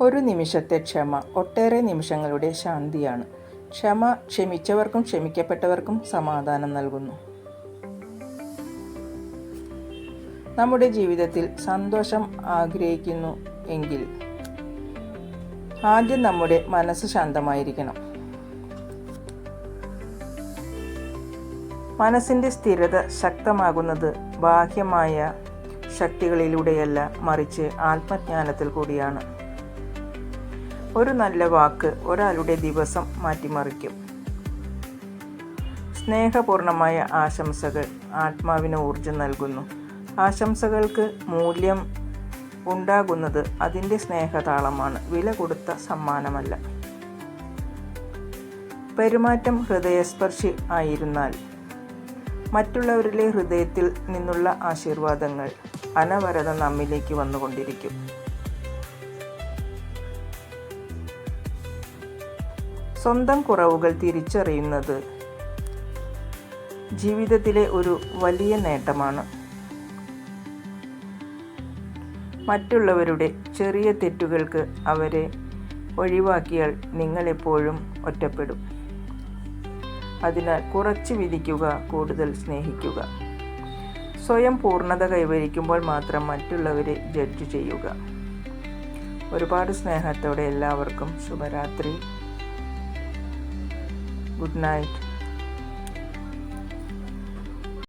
ഒരു നിമിഷത്തെ ക്ഷമ ഒട്ടേറെ നിമിഷങ്ങളുടെ ശാന്തിയാണ്. ക്ഷമ ക്ഷമിച്ചവർക്കും ക്ഷമിക്കപ്പെട്ടവർക്കും സമാധാനം നൽകുന്നു. നമ്മുടെ ജീവിതത്തിൽ സന്തോഷം ആഗ്രഹിക്കുന്നു എങ്കിൽ ആദ്യം നമ്മുടെ മനസ്സ് ശാന്തമായിരിക്കണം. മനസ്സിൻ്റെ സ്ഥിരത ശക്തമാകുന്നത് ബാഹ്യമായ ശക്തികളിലൂടെയല്ല, മറിച്ച് ആത്മജ്ഞാനത്തിൽ കൂടിയാണ്. ഒരു നല്ല വാക്ക് ഒരാളുടെ ദിവസം മാറ്റിമറിക്കും. സ്നേഹപൂർണമായ ആശംസകൾ ആത്മാവിന് ഊർജം നൽകുന്നു. ആശംസകൾക്ക് മൂല്യം ഉണ്ടാകുന്നത് അതിൻ്റെ സ്നേഹതാളമാണ്, വില കൊടുത്ത സമ്മാനമല്ല. പെരുമാറ്റം ഹൃദയസ്പർശി ആയിരുന്നാൽ മറ്റുള്ളവരിലെ ഹൃദയത്തിൽ നിന്നുള്ള ആശീർവാദങ്ങൾ അനവരതം നമ്മിലേക്ക് വന്നുകൊണ്ടിരിക്കും. സ്വന്തം കുറവുകൾ തിരിച്ചറിയുന്നത് ജീവിതത്തിലെ ഒരു വലിയ നേട്ടമാണ്. മറ്റുള്ളവരുടെ ചെറിയ തെറ്റുകൾക്ക് അവരെ ഒഴിവാക്കിയാൽ നിങ്ങളെപ്പോഴും ഒറ്റപ്പെടും. അതിനാൽ കുറച്ച് വിധിക്കുക, കൂടുതൽ സ്നേഹിക്കുക. സ്വയം പൂർണ്ണത കൈവരിക്കുമ്പോൾ മാത്രം മറ്റുള്ളവരെ ജഡ്ജ് ചെയ്യുക. ഒരുപാട് സ്നേഹത്തോടെ എല്ലാവർക്കും ശുഭരാത്രി. Good night.